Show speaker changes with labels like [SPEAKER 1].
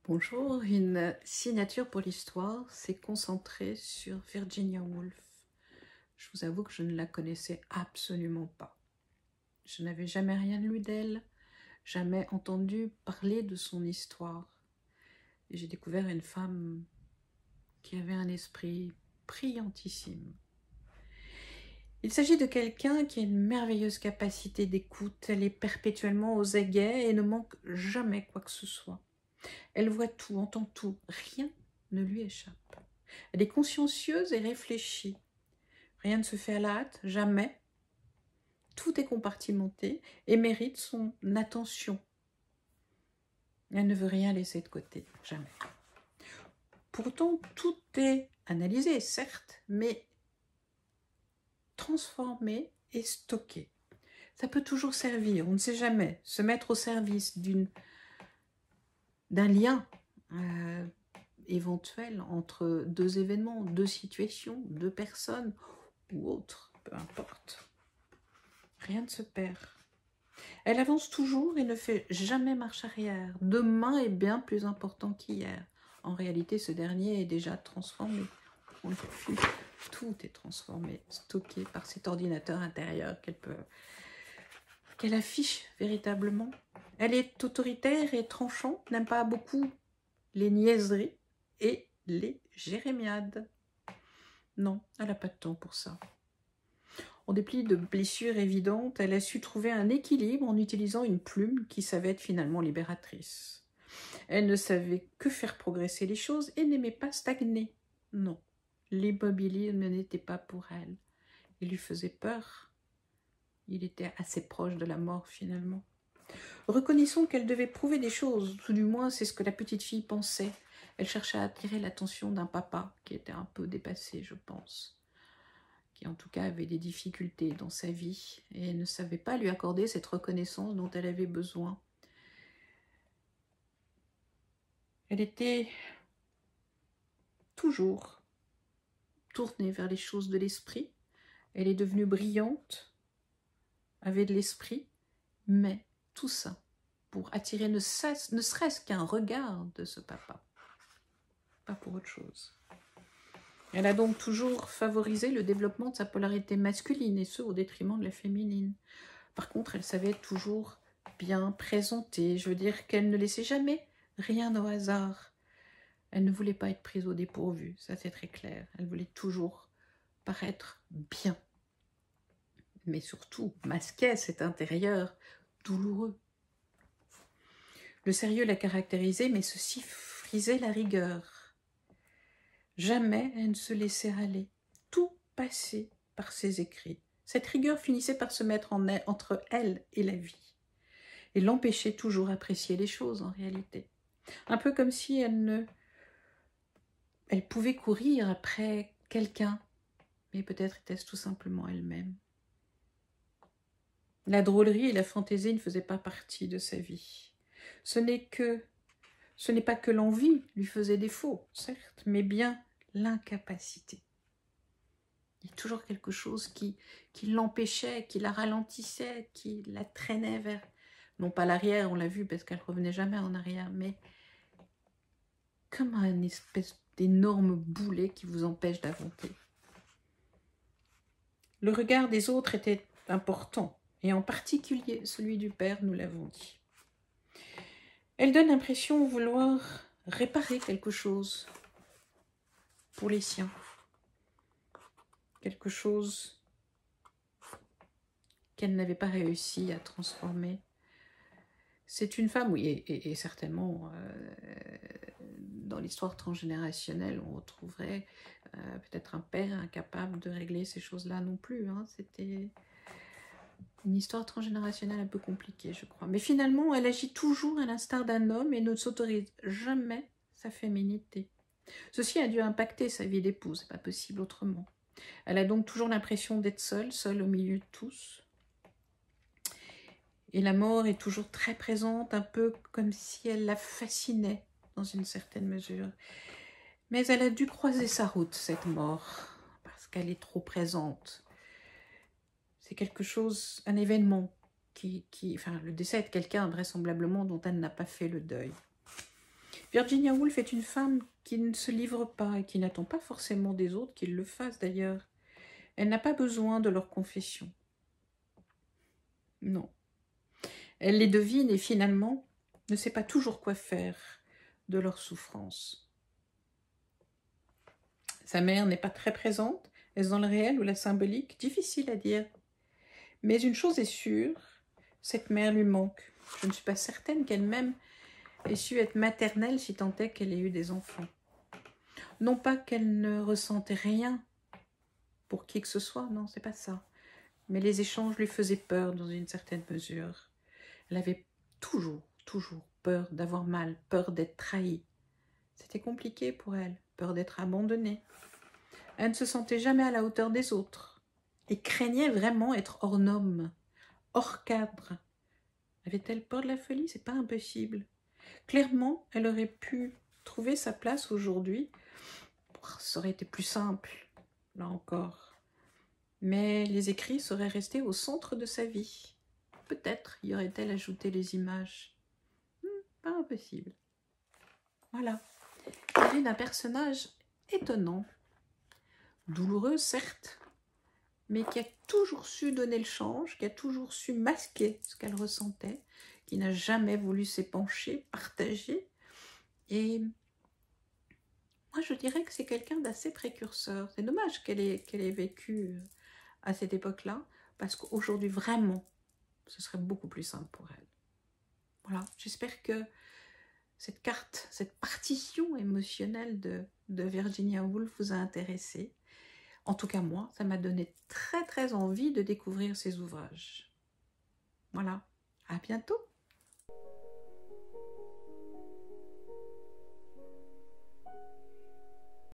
[SPEAKER 1] Bonjour, une signature pour l'histoire s'est concentrée sur Virginia Woolf. Je vous avoue que je ne la connaissais absolument pas. Je n'avais jamais rien lu d'elle, jamais entendu parler de son histoire. Et j'ai découvert une femme qui avait un esprit brillantissime. Il s'agit de quelqu'un qui a une merveilleuse capacité d'écoute. Elle est perpétuellement aux aguets et ne manque jamais quoi que ce soit. Elle voit tout, entend tout, rien ne lui échappe. Elle est consciencieuse et réfléchie. Rien ne se fait à la hâte, jamais. Tout est compartimenté et mérite son attention. Elle ne veut rien laisser de côté, jamais. Pourtant, tout est analysé, certes, mais transformé et stocké. Ça peut toujours servir, on ne sait jamais, se mettre au service d'un lien éventuel entre deux événements, deux situations, deux personnes ou autres, peu importe. Rien ne se perd. Elle avance toujours et ne fait jamais marche arrière. Demain est bien plus important qu'hier. En réalité, ce dernier est déjà transformé. On l'a vu, tout est transformé, stocké par cet ordinateur intérieur qu'elle affiche véritablement. Elle est autoritaire et tranchante, n'aime pas beaucoup les niaiseries et les jérémiades. Non, elle n'a pas de temps pour ça. En dépit de blessures évidentes, elle a su trouver un équilibre en utilisant une plume qui savait être finalement libératrice. Elle ne savait que faire progresser les choses et n'aimait pas stagner. Non, l'immobilisme n'était pas pour elle. Il lui faisait peur. Il était assez proche de la mort finalement. Reconnaissons qu'elle devait prouver des choses, tout du moins c'est ce que la petite fille pensait. Elle cherchait à attirer l'attention d'un papa qui était un peu dépassé, je pense, qui en tout cas avait des difficultés dans sa vie et ne savait pas lui accorder cette reconnaissance dont elle avait besoin. Elle était toujours tournée vers les choses de l'esprit. Elle est devenue brillante, avait de l'esprit, mais tout ça pour attirer ne serait-ce qu'un regard de ce papa, pas pour autre chose. Elle a donc toujours favorisé le développement de sa polarité masculine, et ce, au détriment de la féminine. Par contre, elle savait toujours bien présenter, je veux dire qu'elle ne laissait jamais rien au hasard. Elle ne voulait pas être prise au dépourvu, ça c'est très clair. Elle voulait toujours paraître bien. Mais surtout, masquait cet intérieur douloureux. Le sérieux la caractérisait, mais ceci frisait la rigueur. Jamais elle ne se laissait aller. Tout passait par ses écrits. Cette rigueur finissait par se mettre entre elle et la vie, et l'empêchait toujours d'apprécier les choses en réalité. Un peu comme si elle pouvait courir après quelqu'un, mais peut-être était-ce tout simplement elle-même. La drôlerie et la fantaisie ne faisaient pas partie de sa vie. Ce n'est pas que l'envie lui faisait défaut, certes, mais bien l'incapacité. Il y a toujours quelque chose qui l'empêchait, qui la ralentissait, qui la traînait vers, non pas l'arrière, on l'a vu parce qu'elle revenait jamais en arrière, mais comme un espèce d'énorme boulet qui vous empêche d'avancer. Le regard des autres était important, et en particulier celui du père, nous l'avons dit. Elle donne l'impression de vouloir réparer quelque chose pour les siens. Quelque chose qu'elle n'avait pas réussi à transformer. C'est une femme, oui, et certainement dans l'histoire transgénérationnelle, on retrouverait peut-être un père incapable de régler ces choses-là non plus. Hein. C'était une histoire transgénérationnelle un peu compliquée, je crois. Mais finalement, elle agit toujours à l'instar d'un homme et ne s'autorise jamais sa féminité. Ceci a dû impacter sa vie d'épouse, c'est pas possible autrement. Elle a donc toujours l'impression d'être seule au milieu de tous. Et la mort est toujours très présente, un peu comme si elle la fascinait dans une certaine mesure. Mais elle a dû croiser sa route, cette mort, parce qu'elle est trop présente. C'est quelque chose, un événement, enfin le décès de quelqu'un vraisemblablement dont elle n'a pas fait le deuil. Virginia Woolf est une femme qui ne se livre pas et qui n'attend pas forcément des autres qu'ils le fassent d'ailleurs. Elle n'a pas besoin de leur confession. Non. Elle les devine et finalement ne sait pas toujours quoi faire de leur souffrance. Sa mère n'est pas très présente. Est-ce dans le réel ou la symbolique? Difficile à dire. Mais une chose est sûre, cette mère lui manque. Je ne suis pas certaine qu'elle-même ait su être maternelle si tant est qu'elle ait eu des enfants. Non pas qu'elle ne ressentait rien pour qui que ce soit, non, c'est pas ça. Mais les échanges lui faisaient peur dans une certaine mesure. Elle avait toujours peur d'avoir mal, peur d'être trahie. C'était compliqué pour elle, peur d'être abandonnée. Elle ne se sentait jamais à la hauteur des autres et craignait vraiment être hors norme, hors cadre. Avait-elle peur de la folie? C'est pas impossible. Clairement, elle aurait pu trouver sa place aujourd'hui. Ça aurait été plus simple, là encore. Mais les écrits seraient restés au centre de sa vie. Peut-être y aurait-elle ajouté les images. Pas impossible. Voilà. Il s'agit d'un personnage étonnant, douloureux certes, mais qui a toujours su donner le change, qui a toujours su masquer ce qu'elle ressentait, qui n'a jamais voulu s'épancher, partager. Et moi, je dirais que c'est quelqu'un d'assez précurseur. C'est dommage qu'elle ait vécu à cette époque-là, parce qu'aujourd'hui, vraiment, ce serait beaucoup plus simple pour elle. Voilà, j'espère que cette carte, cette partition émotionnelle de Virginia Woolf vous a intéressé. En tout cas, moi, ça m'a donné très envie de découvrir ses ouvrages. Voilà, à bientôt!